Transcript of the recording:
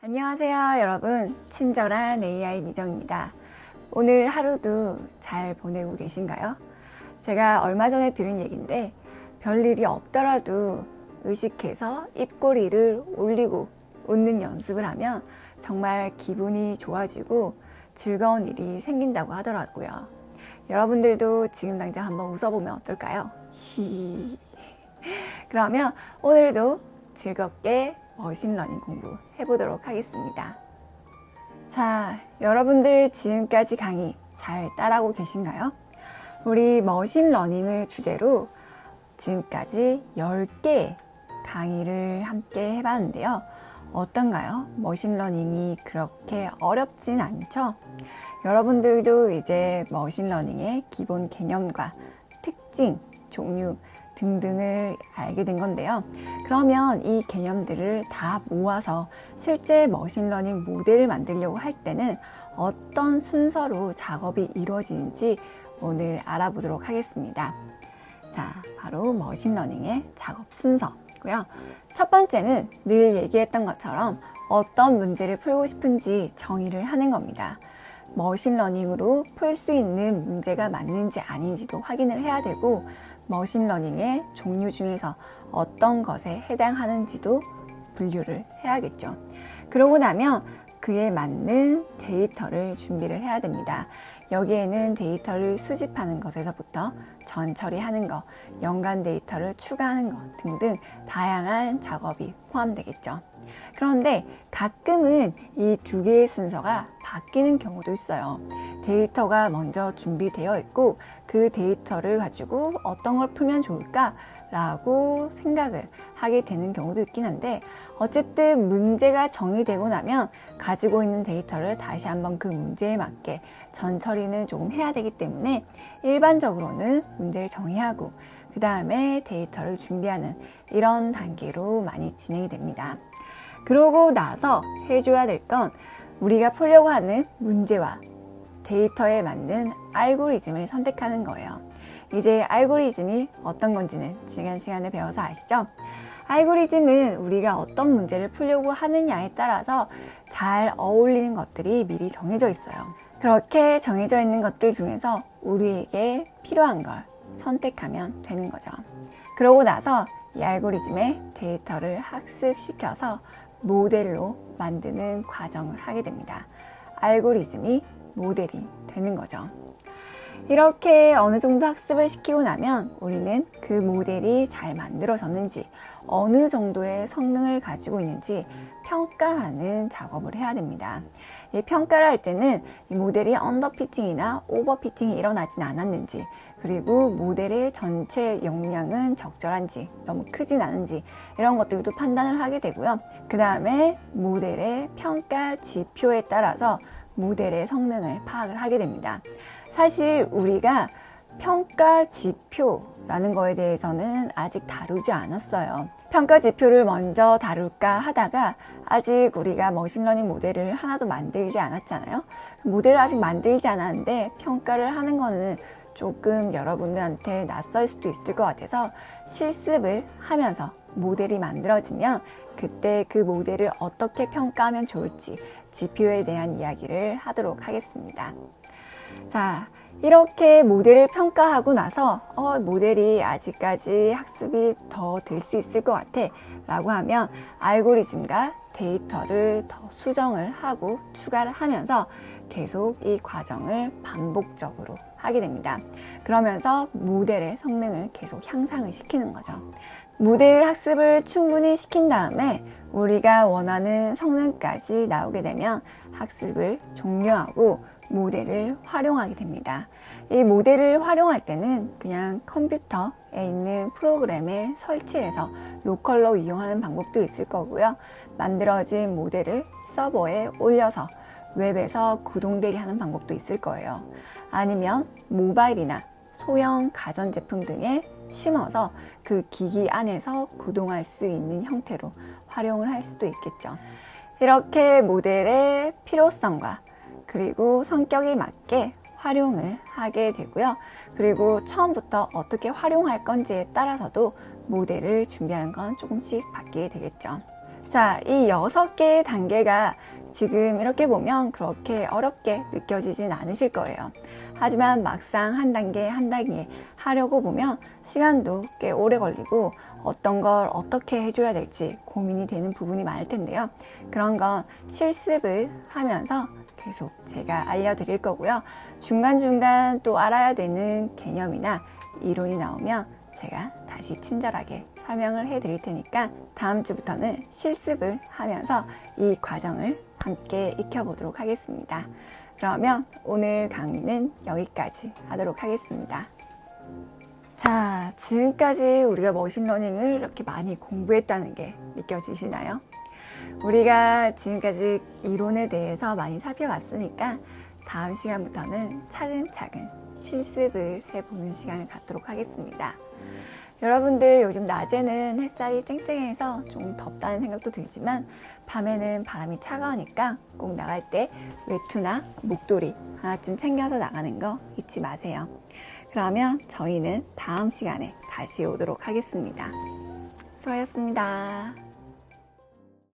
안녕하세요 여러분, 친절한 AI 미정입니다. 오늘 하루도 잘 보내고 계신가요? 제가 얼마 전에 들은 얘기인데 별일이 없더라도 의식해서 입꼬리를 올리고 웃는 연습을 하면 정말 기분이 좋아지고 즐거운 일이 생긴다고 하더라고요. 여러분들도 지금 당장 한번 웃어보면 어떨까요? 히히. 그러면 오늘도 즐겁게 머신러닝 공부 해보도록 하겠습니다. 자, 여러분들 지금까지 강의 잘 따라하고 계신가요? 우리 머신러닝을 주제로 지금까지 10개 강의를 함께 해봤는데요. 어떤가요? 머신러닝이 그렇게 어렵진 않죠? 여러분들도 이제 머신러닝의 기본 개념과 특징, 종류 등등을 알게 된 건데요. 그러면 이 개념들을 다 모아서 실제 머신러닝 모델을 만들려고 할 때는 어떤 순서로 작업이 이루어지는지 오늘 알아보도록 하겠습니다. 자, 바로 머신러닝의 작업 순서고요. 첫 번째는 늘 얘기했던 것처럼 어떤 문제를 풀고 싶은지 정의를 하는 겁니다. 머신러닝으로 풀 수 있는 문제가 맞는지 아닌지도 확인을 해야 되고, 머신러닝의 종류 중에서 어떤 것에 해당하는지도 분류를 해야겠죠. 그러고 나면 그에 맞는 데이터를 준비를 해야 됩니다. 여기에는 데이터를 수집하는 것에서부터 전처리하는 것, 연관 데이터를 추가하는 것 등등 다양한 작업이 포함되겠죠. 그런데 가끔은 이 두 개의 순서가 바뀌는 경우도 있어요. 데이터가 먼저 준비되어 있고 그 데이터를 가지고 어떤 걸 풀면 좋을까? 라고 생각을 하게 되는 경우도 있긴 한데, 어쨌든 문제가 정의되고 나면 가지고 있는 데이터를 다시 한번 그 문제에 맞게 전처리는 조금 해야 되기 때문에 일반적으로는 문제를 정의하고 그 다음에 데이터를 준비하는 이런 단계로 많이 진행이 됩니다. 그러고 나서 해줘야 될 건 우리가 풀려고 하는 문제와 데이터에 맞는 알고리즘을 선택하는 거예요. 이제 알고리즘이 어떤 건지는 지난 시간에 배워서 아시죠? 알고리즘은 우리가 어떤 문제를 풀려고 하느냐에 따라서 잘 어울리는 것들이 미리 정해져 있어요. 그렇게 정해져 있는 것들 중에서 우리에게 필요한 걸 선택하면 되는 거죠. 그러고 나서 이 알고리즘의 데이터를 학습시켜서 모델로 만드는 과정을 하게 됩니다. 알고리즘이 모델이 되는 거죠. 이렇게 어느 정도 학습을 시키고 나면 우리는 그 모델이 잘 만들어졌는지, 어느 정도의 성능을 가지고 있는지 평가하는 작업을 해야 됩니다. 이 평가를 할 때는 이 모델이 언더피팅이나 오버피팅이 일어나진 않았는지, 그리고 모델의 전체 용량은 적절한지, 너무 크진 않은지 이런 것들도 판단을 하게 되고요. 그 다음에 모델의 평가 지표에 따라서 모델의 성능을 파악을 하게 됩니다. 사실 우리가 평가 지표라는 거에 대해서는 아직 다루지 않았어요. 평가 지표를 먼저 다룰까 하다가 아직 우리가 머신러닝 모델을 하나도 만들지 않았잖아요. 모델을 아직 만들지 않았는데 평가를 하는 거는 조금 여러분들한테 낯설 수도 있을 것 같아서 실습을 하면서 모델이 만들어지면 그때 그 모델을 어떻게 평가하면 좋을지 지표에 대한 이야기를 하도록 하겠습니다. 자, 이렇게 모델을 평가하고 나서 모델이 아직까지 학습이 더 될 수 있을 것 같아 라고 하면 알고리즘과 데이터를 더 수정을 하고 추가를 하면서 계속 이 과정을 반복적으로 하게 됩니다. 그러면서 모델의 성능을 계속 향상을 시키는 거죠. 모델 학습을 충분히 시킨 다음에 우리가 원하는 성능까지 나오게 되면 학습을 종료하고 모델을 활용하게 됩니다. 이 모델을 활용할 때는 그냥 컴퓨터에 있는 프로그램에 설치해서 로컬로 이용하는 방법도 있을 거고요. 만들어진 모델을 서버에 올려서 웹에서 구동되게 하는 방법도 있을 거예요. 아니면 모바일이나 소형 가전제품 등에 심어서 그 기기 안에서 구동할 수 있는 형태로 활용을 할 수도 있겠죠. 이렇게 모델의 필요성과 그리고 성격에 맞게 활용을 하게 되고요. 그리고 처음부터 어떻게 활용할 건지에 따라서도 모델을 준비하는 건 조금씩 바뀌게 되겠죠. 자, 이 6개의 단계가 지금 이렇게 보면 그렇게 어렵게 느껴지진 않으실 거예요. 하지만 막상 한 단계 한 단계 하려고 보면 시간도 꽤 오래 걸리고 어떤 걸 어떻게 해줘야 될지 고민이 되는 부분이 많을 텐데요. 그런 건 실습을 하면서 계속 제가 알려드릴 거고요. 중간중간 또 알아야 되는 개념이나 이론이 나오면 제가 다시 친절하게 설명을 해 드릴 테니까 다음 주부터는 실습을 하면서 이 과정을 함께 익혀보도록 하겠습니다. 그러면 오늘 강의는 여기까지 하도록 하겠습니다. 자, 지금까지 우리가 머신러닝을 이렇게 많이 공부했다는 게 느껴지시나요? 우리가 지금까지 이론에 대해서 많이 살펴봤으니까 다음 시간부터는 차근차근 실습을 해보는 시간을 갖도록 하겠습니다. 여러분들 요즘 낮에는 햇살이 쨍쨍해서 좀 덥다는 생각도 들지만 밤에는 바람이 차가우니까 꼭 나갈 때 외투나 목도리 하나쯤 챙겨서 나가는 거 잊지 마세요. 그러면 저희는 다음 시간에 다시 오도록 하겠습니다. 수고하셨습니다.